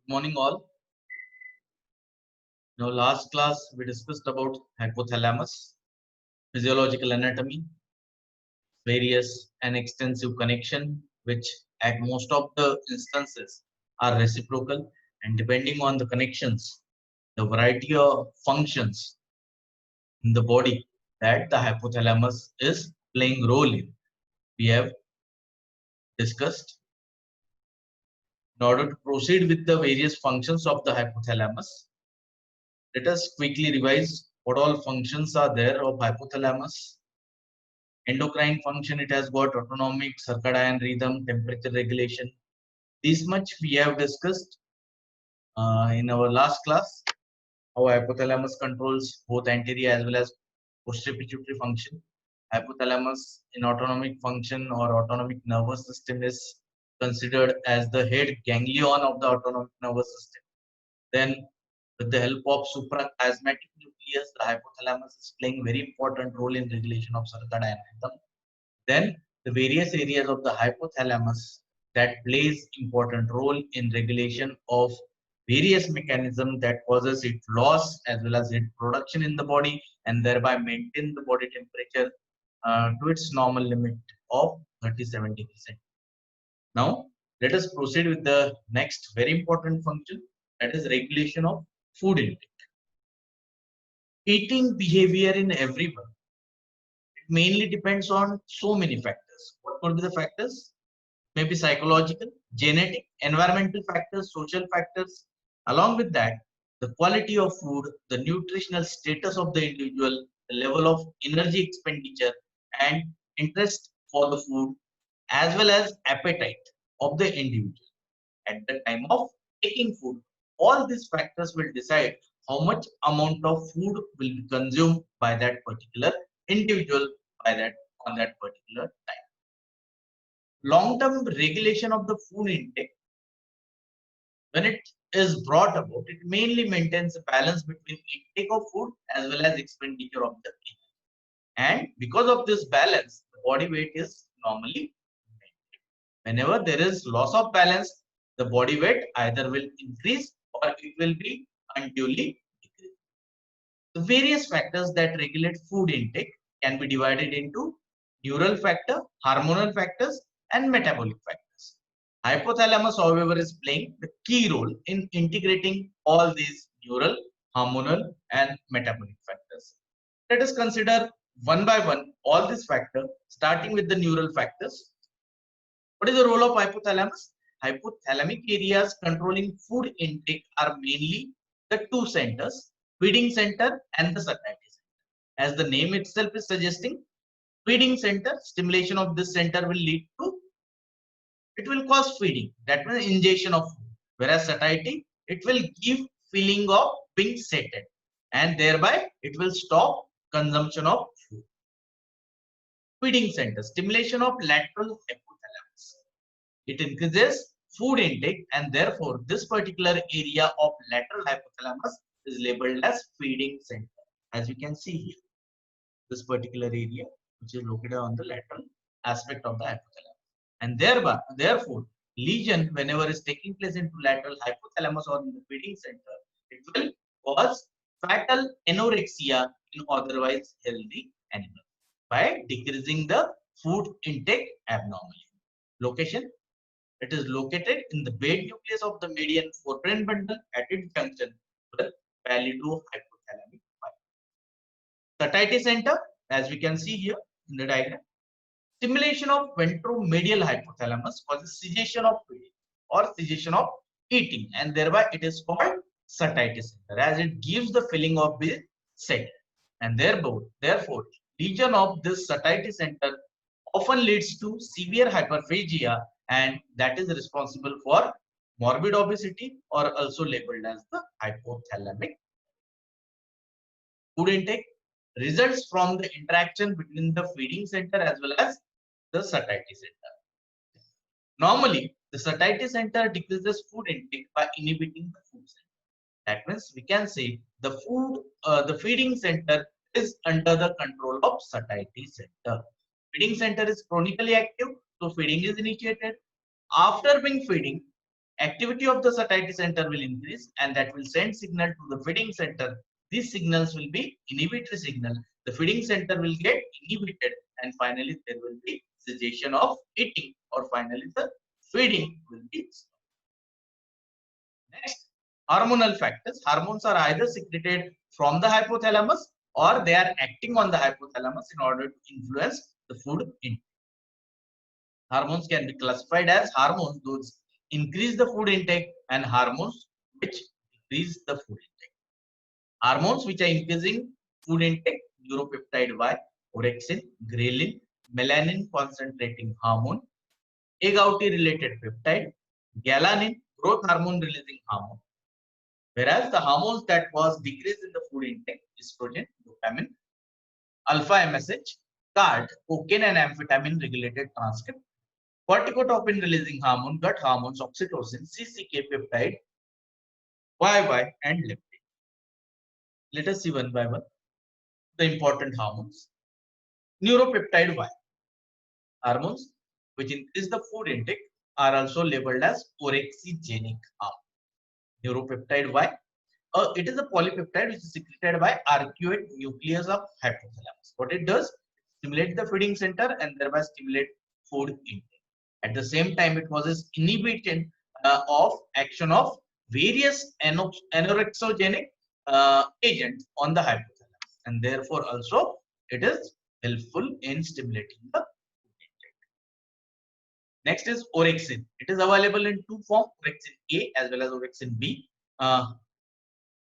Morning all. Now last class we discussed about hypothalamus, physiological anatomy, various and extensive connection which at most of the instances are reciprocal, and depending on the connections, the variety of functions in the body that the hypothalamus is playing role in, we have discussed. In order to proceed with the various functions of the hypothalamus, let us quickly revise what all functions are there of hypothalamus. Endocrine function, it has got autonomic, circadian rhythm, temperature regulation. This much we have discussed in our last class. How hypothalamus controls both anterior as well as posterior pituitary function. Hypothalamus in autonomic function or autonomic nervous system is considered as the head ganglion of the autonomic nervous system. Then, with the help of suprachiasmatic nucleus, the hypothalamus is playing very important role in regulation of circadian rhythm. Then the various areas of the hypothalamus that plays important role in regulation of various mechanisms that causes its loss as well as its production in the body, and thereby maintain the body temperature to its normal limit of 37°C. Now let us proceed with the next very important function, that is regulation of food intake. Eating behavior in everyone, it mainly depends on so many factors. What could be the factors? Maybe psychological, genetic, environmental factors, social factors. Along with that, the quality of food, the nutritional status of the individual, the level of energy expenditure and interest for the food, as well as appetite of the individual at the time of taking food. All these factors will decide how much amount of food will be consumed by that particular individual by that on that particular time. Long-term regulation of the food intake, when it is brought about, it mainly maintains a balance between intake of food as well as expenditure of the energy. And because of this balance, the body weight is normally maintained. Whenever there is loss of balance, the body weight either will increase or it will be unduly decreased. The various factors that regulate food intake can be divided into neural factor, hormonal factors, and metabolic factors. Hypothalamus, however, is playing the key role in integrating all these neural, hormonal, and metabolic factors. Let us consider one by one all these factors, starting with the neural factors. What is the role of hypothalamus? Hypothalamic areas controlling food intake are mainly the two centers, feeding center and the satiety center. As the name itself is suggesting, feeding center, stimulation of this center will lead to, it will cause feeding, that means ingestion of food. Whereas satiety, it will give feeling of being sated, and thereby it will stop consumption of food. Feeding center, stimulation of lateral hypothalamus. It increases food intake, and therefore this particular area of lateral hypothalamus is labeled as feeding center. As you can see here, this particular area which is located on the lateral aspect of the hypothalamus, and therefore lesion whenever is taking place into lateral hypothalamus or in the feeding center, it will cause fatal anorexia in otherwise healthy animals by decreasing the food intake abnormally. Location, it is located in the base nucleus of the median forebrain bundle at its junction with palidohypothalamic fiber. Satiety center, as we can see here in the diagram, stimulation of ventromedial hypothalamus causes cessation of feeding or cessation of eating, and thereby it is called satiety center, as it gives the feeling of being set. And therefore, lesion of this satiety center often leads to severe hyperphagia, and that is responsible for morbid obesity or also labeled as the hypothalamic. Food intake results from the interaction between the feeding center as well as the satiety center. Normally, the satiety center decreases food intake by inhibiting the food center. That means we can say the feeding center is under the control of satiety center. Feeding center is chronically active, so feeding is initiated. After being feeding, activity of the satiety center will increase, and that will send signal to the feeding center. These signals will be inhibitory signal. The feeding center will get inhibited, and finally there will be cessation of eating, or finally the feeding will be stopped. Next, hormonal factors. Hormones are either secreted from the hypothalamus or they are acting on the hypothalamus in order to influence the food intake. Hormones can be classified as hormones those increase the food intake and hormones which decrease the food intake. Hormones which are increasing food intake: neuropeptide Y, orexin, ghrelin, melanin concentrating hormone, agouti related peptide, galanin, growth hormone releasing hormone. Whereas the hormones that cause decrease in the food intake: estrogen, dopamine, alpha MSH, CART, cocaine and amphetamine regulated transcript, corticotropin releasing hormone, gut hormones, oxytocin, CCK peptide, YY, and leptin. Let us see one by one the important hormones. Neuropeptide Y. Hormones which increase the food intake are also labeled as orexigenic hormone. Neuropeptide Y. It is a polypeptide which is secreted by arcuate nucleus of hypothalamus. What it does? Stimulate the feeding center and thereby stimulate food intake. At the same time, it causes inhibition of action of various anorexogenic agents on the hypothalamus, and therefore also it is helpful in stimulating the food intake. Next is orexin. It is available in two forms: orexin A as well as orexin B.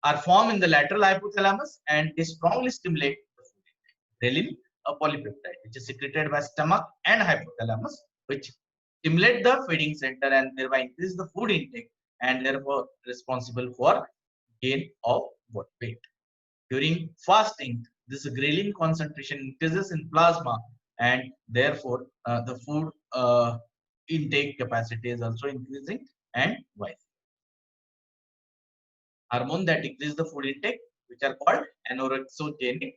Are formed in the lateral hypothalamus and they strongly stimulate the food intake. Ghrelin, a polypeptide which is secreted by stomach and hypothalamus, which stimulate the feeding center and thereby increase the food intake and therefore responsible for gain of weight. During fasting, this ghrelin concentration increases in plasma and therefore the food intake capacity is also increasing, and vice. Hormone that decrease the food intake, which are called anorexogenic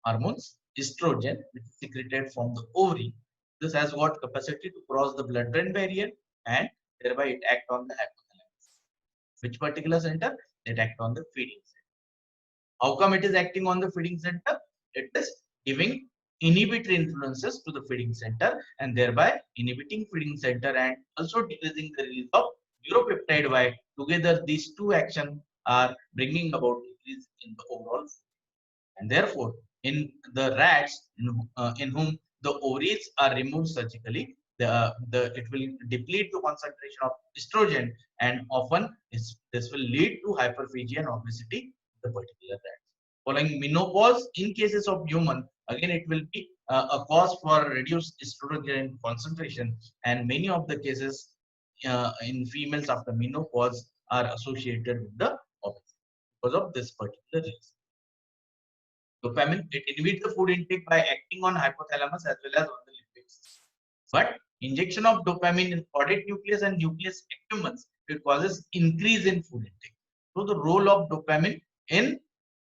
hormones. Estrogen, which is secreted from the ovary. This has got capacity to cross the blood-brain barrier and thereby it act on the hypothalamus. Which particular center? It act on the feeding center. How come it is acting on the feeding center? It is giving inhibitory influences to the feeding center and thereby inhibiting feeding center and also decreasing the release of neuropeptide Y. Together, these two actions are bringing about decrease in the overall food. And therefore, in the rats in whom the ovaries are removed surgically, it will deplete the concentration of estrogen, and often this will lead to hyperphagia and obesity in the particular rats. Following menopause, in cases of human, again it will be a cause for reduced estrogen concentration, and many of the cases in females after menopause are associated with the obesity because of this particular reason. Dopamine, it inhibits the food intake by acting on hypothalamus as well as on the limbic system. But injection of dopamine in caudate nucleus and nucleus accumbens, it causes increase in food intake. So the role of dopamine in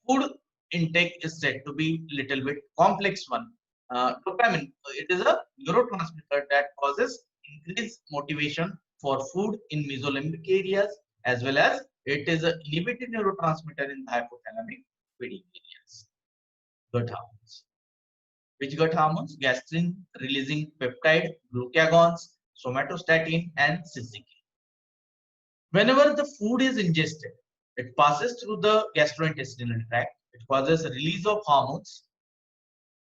food intake is said to be little bit complex one. Dopamine, it is a neurotransmitter that causes increased motivation for food in mesolimbic areas, as well as it is an inhibited neurotransmitter in the hypothalamic feeding areas. Gut hormones. Which gut hormones? Gastrin releasing peptide, glucagons, somatostatin, and CCK. Whenever the food is ingested, it passes through the gastrointestinal tract. It causes a release of hormones,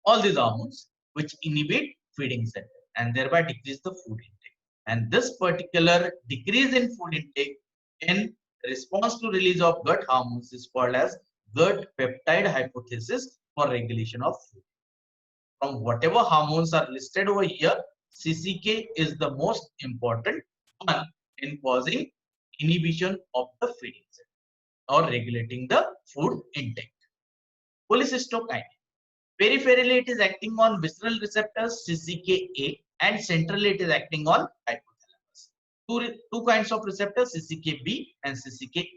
all these hormones, which inhibit feeding center and thereby decrease the food intake. And this particular decrease in food intake in response to release of gut hormones is called as gut peptide hypothesis for regulation of food. From whatever hormones are listed over here, CCK is the most important one in causing inhibition of the feeding center or regulating the food intake. Cholecystokinin. Peripherally, it is acting on visceral receptors CCK-A, and centrally it is acting on hypothalamus. Two kinds of receptors, CCK-B and CCK-A,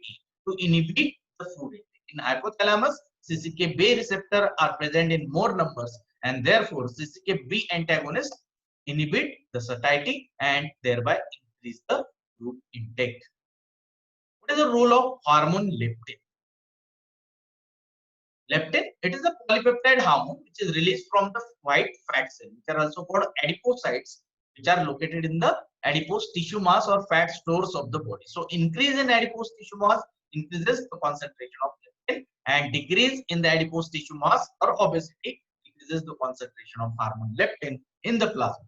to inhibit the food intake. In hypothalamus, CCK-B receptors are present in more numbers, and therefore CCK-B antagonists inhibit the satiety and thereby increase the food intake. What is the role of hormone leptin? Leptin, it is a polypeptide hormone which is released from the white fat cell, which are also called adipocytes, which are located in the adipose tissue mass or fat stores of the body. So increase in adipose tissue mass increases the concentration of leptin, and decrease in the adipose tissue mass or obesity decreases the concentration of hormone leptin in the plasma.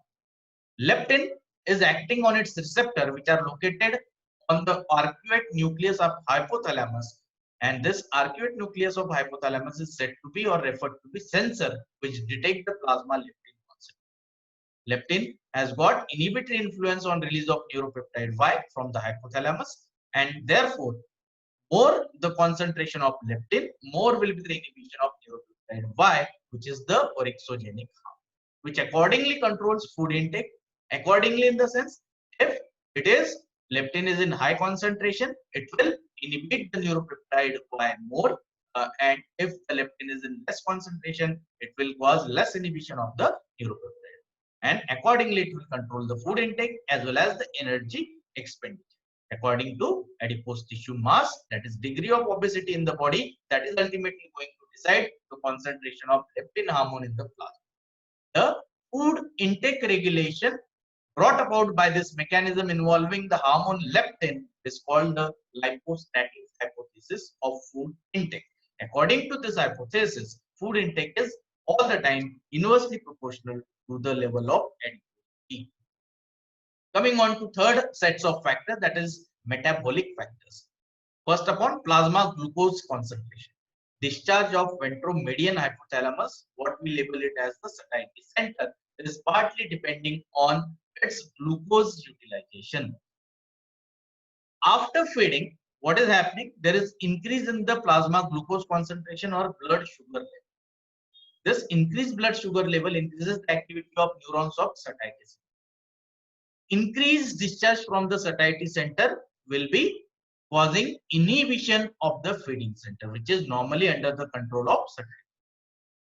Leptin is acting on its receptor, which are located on the arcuate nucleus of hypothalamus, and this arcuate nucleus of hypothalamus is said to be or referred to be sensor which detect the plasma leptin concept. Leptin has got inhibitory influence on release of neuropeptide Y from the hypothalamus, and therefore more the concentration of leptin, more will be the inhibition of neuropeptide Y, which is the orexogenic hormone, which accordingly controls food intake. Accordingly, in the sense, if it is leptin is in high concentration, it will inhibit the neuropeptide Y more, and if the leptin is in less concentration, it will cause less inhibition of the neuropeptide, and accordingly it will control the food intake as well as the energy expenditure according to adipose tissue mass, that is degree of obesity in the body, that is ultimately going to decide the concentration of leptin hormone in the plasma. The food intake regulation brought about by this mechanism involving the hormone leptin is called the lipostatic hypothesis of food intake. According to this hypothesis, food intake is all the time inversely proportional to the level of adipose. Coming on to third sets of factors, that is metabolic factors. First upon, plasma glucose concentration. Discharge of ventromedian hypothalamus, what we label it as the satiety center, is partly depending on its glucose utilization. After feeding, what is happening? There is increase in the plasma glucose concentration or blood sugar level. This increased blood sugar level increases the activity of neurons of satiety center. Increased discharge from the satiety center will be causing inhibition of the feeding center, which is normally under the control of satiety.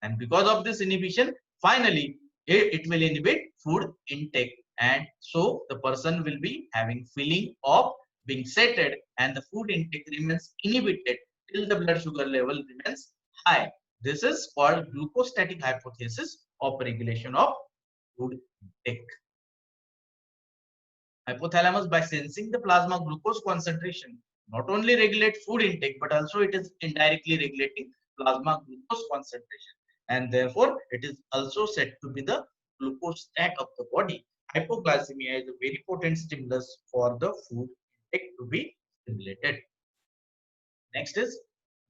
And because of this inhibition, finally, it will inhibit food intake. And so the person will be having feeling of being sated, and the food intake remains inhibited till the blood sugar level remains high. This is called glucostatic hypothesis of regulation of food intake. Hypothalamus, by sensing the plasma glucose concentration, not only regulate food intake, but also it is indirectly regulating plasma glucose concentration, and therefore it is also said to be the glucostat of the body. Hypoglycemia is a very potent stimulus for the food intake to be stimulated. Next is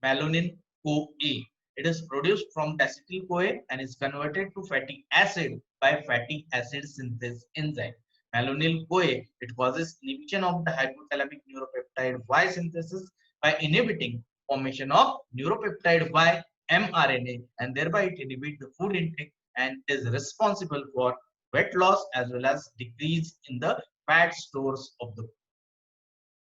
melanin-CoA. It is produced from acetyl-CoA and is converted to fatty acid by fatty acid synthase enzyme. Melanin-CoA, it causes inhibition of the hypothalamic neuropeptide Y synthesis by inhibiting formation of neuropeptide Y mRNA, and thereby it inhibits the food intake and is responsible for weight loss as well as decrease in the fat stores of the body.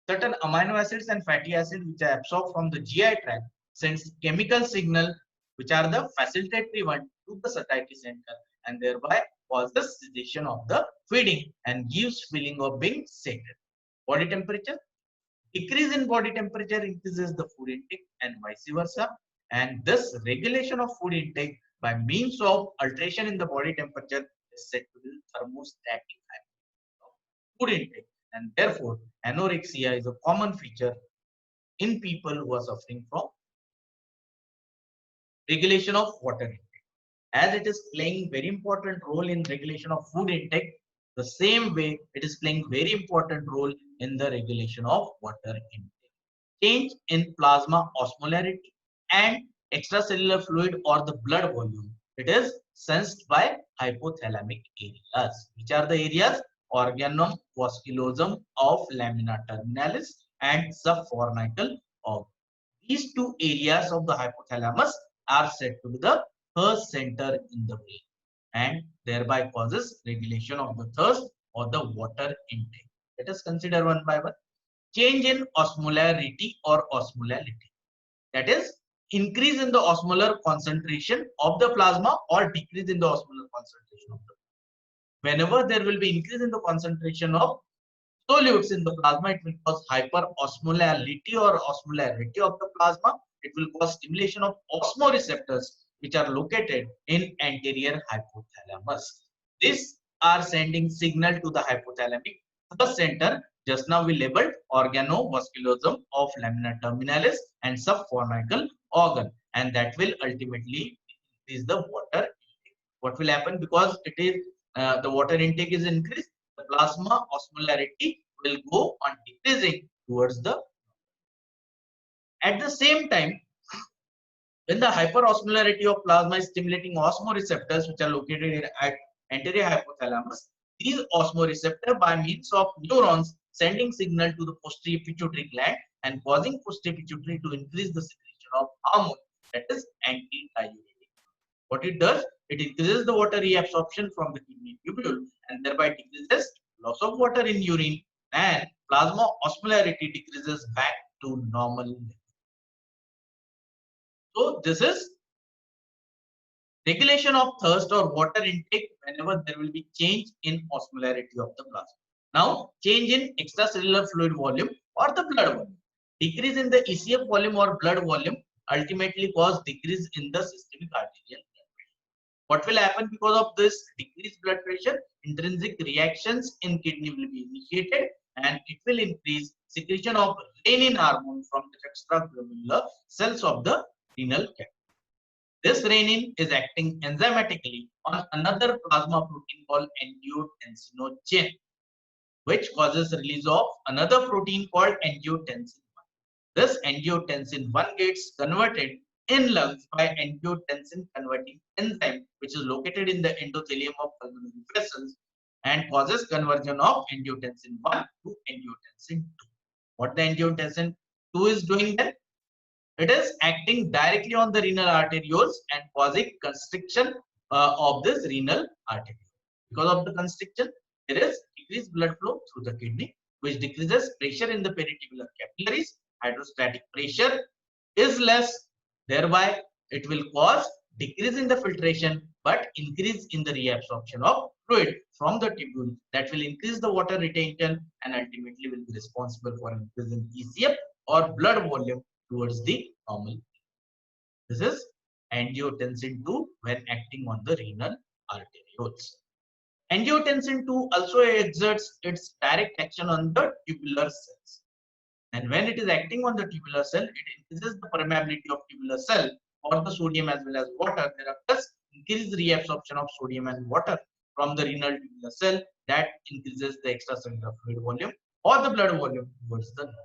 Certain amino acids and fatty acids which are absorbed from the GI tract sends chemical signal which are the facilitatory one to the satiety center, and thereby causes cessation of the feeding and gives feeling of being sated. Body temperature. Decrease in body temperature increases the food intake and vice versa, and this regulation of food intake by means of alteration in the body temperature is said to be thermostatic of food intake, and therefore anorexia is a common feature in people who are suffering from regulation of water intake. As it is playing very important role in regulation of food intake, the same way it is playing very important role in the regulation of water intake. Change in plasma osmolarity and extracellular fluid or the blood volume, it is sensed by hypothalamic areas. Which are the areas? Organum vasculosum of lamina terminalis and subfornical organ. These two areas of the hypothalamus are said to be the thirst center in the brain, and thereby causes regulation of the thirst or the water intake. Let us consider one by one. Change in osmolarity or osmolality, that is increase in the osmolar concentration of the plasma or decrease in the osmolar concentration of the plasma. Whenever there will be increase in the concentration of solutes in the plasma, it will cause hyperosmolarity or osmolarity of the plasma. It will cause stimulation of osmoreceptors, which are located in anterior hypothalamus. These are sending signal to the hypothalamic nervous center. Just now we labeled organovasculosum of lamina terminalis and subfornical organ, and that will ultimately increase the water intake. What will happen, because it is the water intake is increased, the plasma osmolarity will go on decreasing towards the. At the same time, when the hyperosmolarity of plasma is stimulating osmoreceptors, which are located at anterior hypothalamus, these osmoreceptors by means of neurons sending signal to the posterior pituitary gland and causing posterior pituitary to increase the secretion of hormone, that is antidiuretic. What it does, it increases the water reabsorption from the kidney tubule and thereby decreases loss of water in urine, and plasma osmolarity decreases back to normal level. So this is regulation of thirst or water intake whenever there will be change in osmolarity of the plasma. Now, change in extracellular fluid volume or the blood volume. Decrease in the ECF volume or blood volume ultimately cause decrease in the systemic arterial blood pressure. What will happen because of this decreased blood pressure? Intrinsic reactions in kidney will be initiated and it will increase secretion of renin hormone from the extracellular cells of the renal cavity. This renin is acting enzymatically on another plasma protein called angiotensinogen, which causes release of another protein called angiotensin 1. This angiotensin 1 gets converted in lungs by angiotensin converting enzyme, which is located in the endothelium of pulmonary vessels and causes conversion of angiotensin 1 to angiotensin 2. What the angiotensin 2 is doing then? It is acting directly on the renal arterioles and causing constriction of this renal arteriole. Because of the constriction, there is decreased blood flow through the kidney, which decreases pressure in the peritubular capillaries. Hydrostatic pressure is less, thereby it will cause decrease in the filtration but increase in the reabsorption of fluid from the tubule, that will increase the water retention and ultimately will be responsible for increasing ECF or blood volume towards the normal. This is angiotensin 2 when acting on the renal arterioles. Angiotensin 2 also exerts its direct action on the tubular cells. And when it is acting on the tubular cell, it increases the permeability of tubular cell for the sodium as well as water. There occurs increased reabsorption of sodium and water from the renal tubular cell, that increases the extracellular fluid volume or the blood volume towards the normal.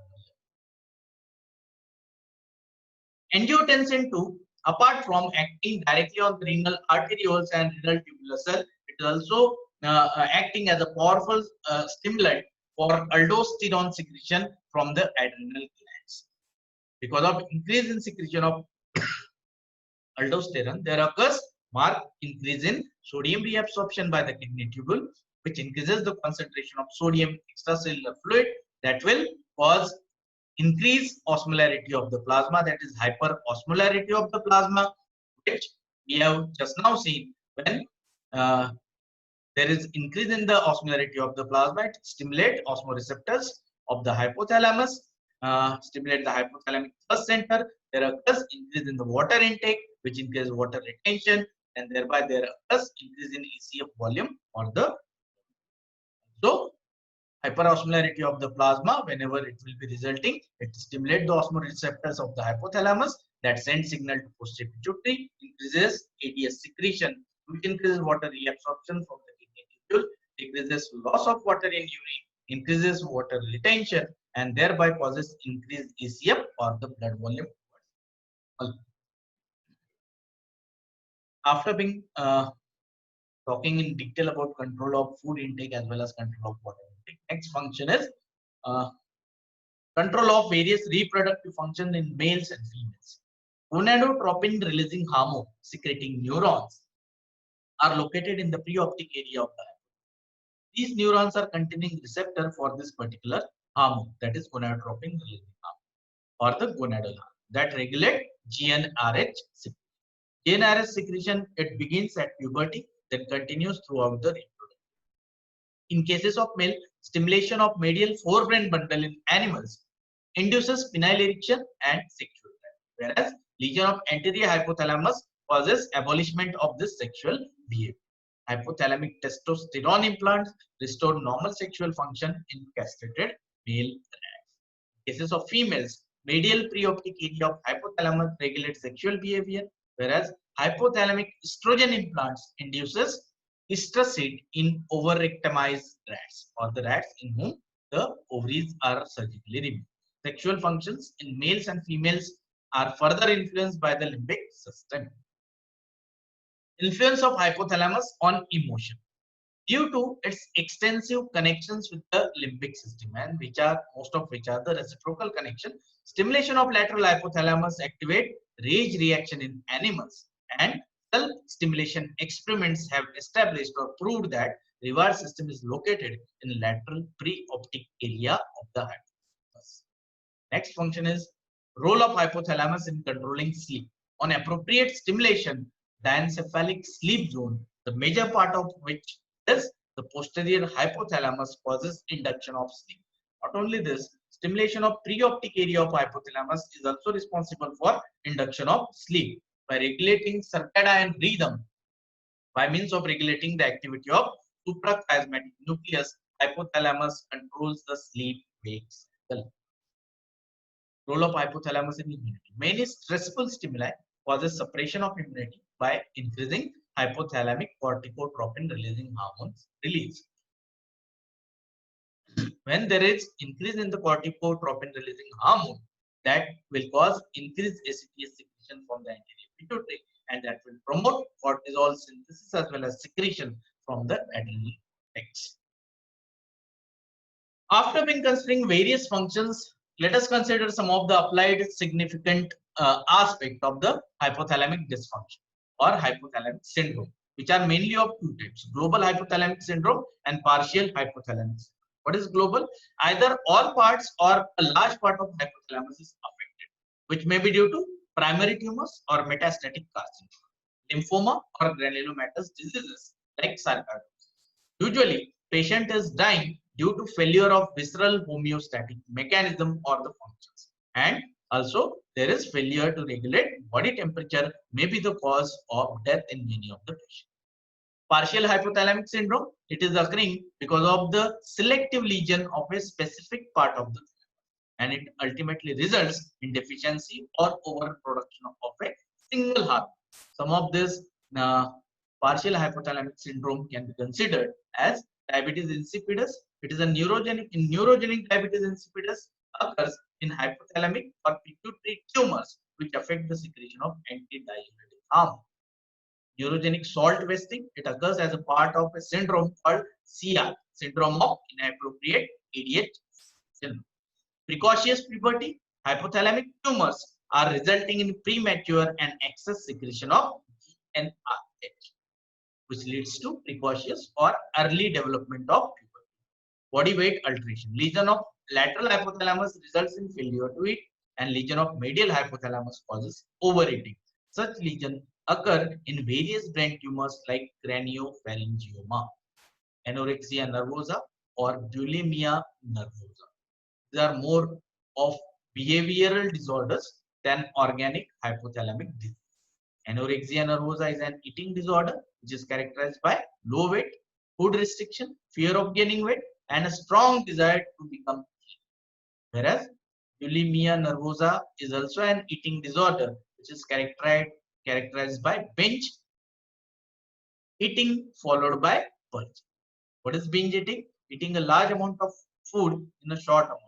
Angiotensin 2, apart from acting directly on the renal arterioles and renal tubular cell, it is also acting as a powerful stimulant for aldosterone secretion from the adrenal glands. Because of increase in secretion of aldosterone, there occurs marked increase in sodium reabsorption by the kidney tubule, which increases the concentration of sodium extracellular fluid, that will cause increase osmolarity of the plasma, that is hyperosmolarity of the plasma, which we have just now seen. When there is increase in the osmolarity of the plasma, it stimulates osmoreceptors of the hypothalamus, stimulate the hypothalamic nervous center. There occurs increase in the water intake, which increases water retention, and thereby there occurs increase in ECF volume or the. So hyperosmolarity of the plasma, whenever it will be resulting, it stimulates the osmoreceptors of the hypothalamus that send signal to posterior pituitary, increases ADS secretion, which increases water reabsorption from the kidney tubule, decreases loss of water in urine, increases water retention, and thereby causes increased ECF or the blood volume. After being talking in detail about control of food intake as well as control of water intake, next function is control of various reproductive functions in males and females. Gonadotropin releasing hormone secreting neurons are located in the preoptic area of the eye. These neurons are containing receptor for this particular hormone, that is gonadotropin releasing hormone or the gonadal hormone, that regulate GnRH secretion. GnRH secretion, it begins at puberty, then continues throughout the reproduction. In cases of male, stimulation of medial forebrain bundle in animals induces penile erection and sexual drive, whereas lesion of anterior hypothalamus causes abolishment of this sexual behavior. Hypothalamic testosterone implants restore normal sexual function in castrated male rats. In cases of females, medial preoptic area of hypothalamus regulates sexual behavior, whereas hypothalamic estrogen implants induces estracid in overrectomized rats, or the rats in whom the ovaries are surgically removed. Sexual functions in males and females are further influenced by the limbic system. Influence of hypothalamus on emotion. Due to its extensive connections with the limbic system, and most of which are the reciprocal connection, stimulation of lateral hypothalamus activate rage reaction in animals, and self-stimulation experiments have established or proved that reward system is located in lateral preoptic area of the hypothalamus. Next function is role of hypothalamus in controlling sleep. On appropriate stimulation, diencephalic sleep zone, the major part of which is the posterior hypothalamus, causes induction of sleep. Not only this, stimulation of preoptic area of hypothalamus is also responsible for induction of sleep by regulating circadian rhythm. By means of regulating the activity of suprachiasmatic nucleus, hypothalamus controls the sleep-wake cycle. Role of hypothalamus in immunity. Many stressful stimuli causes suppression of immunity by increasing hypothalamic corticotropin releasing hormones release. When there is increase in the corticotropin releasing hormone, that will cause increased ACTH secretion from the anterior pituitary, and that will promote cortisol synthesis as well as secretion from the adrenal cortex. After being considering various functions, let us consider some of the applied significant aspect of the hypothalamic dysfunction or hypothalamic syndrome, which are mainly of two types: global hypothalamic syndrome and partial hypothalamic syndrome. What is global? Either all parts or a large part of hypothalamus is affected, which may be due to primary tumors or metastatic carcinoma, lymphoma or granulomatous diseases like sarcoidosis. Usually, patient is dying due to failure of visceral homeostatic mechanism or the functions, and also there is failure to regulate body temperature may be the cause of death in many of the patients. Partial hypothalamic syndrome, it is occurring because of the selective lesion of a specific part of the thalamus, and it ultimately results in deficiency or overproduction of a single hormone. Some of this partial hypothalamic syndrome can be considered as diabetes insipidus. It is a neurogenic diabetes insipidus occurs in hypothalamic or pituitary tumors which affect the secretion of antidiuretic hormone. Neurogenic salt wasting, it occurs as a part of a syndrome called CR, syndrome of inappropriate ADH syndrome. Precocious puberty, hypothalamic tumors are resulting in premature and excess secretion of GnRH, which leads to precocious or early development of puberty. Body weight alteration, lesion of lateral hypothalamus results in failure to eat, and lesion of medial hypothalamus causes overeating. Such lesion occur in various brain tumors like craniopharyngioma, anorexia nervosa, or bulimia nervosa. These are more of behavioral disorders than organic hypothalamic disease. Anorexia nervosa is an eating disorder which is characterized by low weight, food restriction, fear of gaining weight, and a strong desire to become thin. Whereas bulimia nervosa is also an eating disorder which is characterized by binge eating followed by purge. What is binge eating? Eating a large amount of food in a short amount.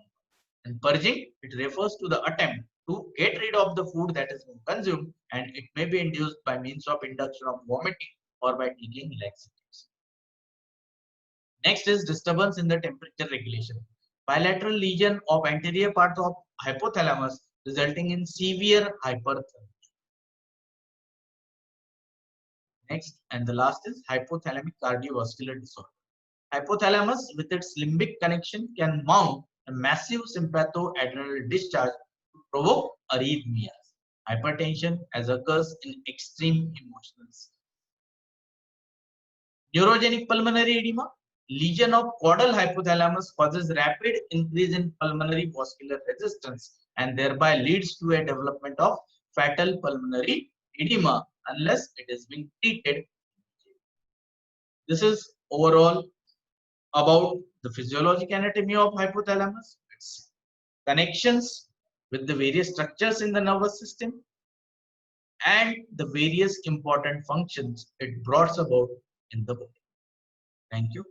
And purging, it refers to the attempt to get rid of the food that has been consumed, and it may be induced by means of induction of vomiting or by taking laxatives. Next is disturbance in the temperature regulation. Bilateral lesion of anterior part of hypothalamus resulting in severe hyperthermia. Next and the last is hypothalamic cardiovascular disorder. Hypothalamus with its limbic connection can mount a massive sympathoadrenal discharge to provoke arrhythmias, hypertension as occurs in extreme emotional state. Neurogenic pulmonary edema, lesion of caudal hypothalamus causes rapid increase in pulmonary vascular resistance and thereby leads to a development of fatal pulmonary edema unless it is being treated. This is overall about the physiologic anatomy of hypothalamus, its connections with the various structures in the nervous system, and the various important functions it brought about in the body. Thank you.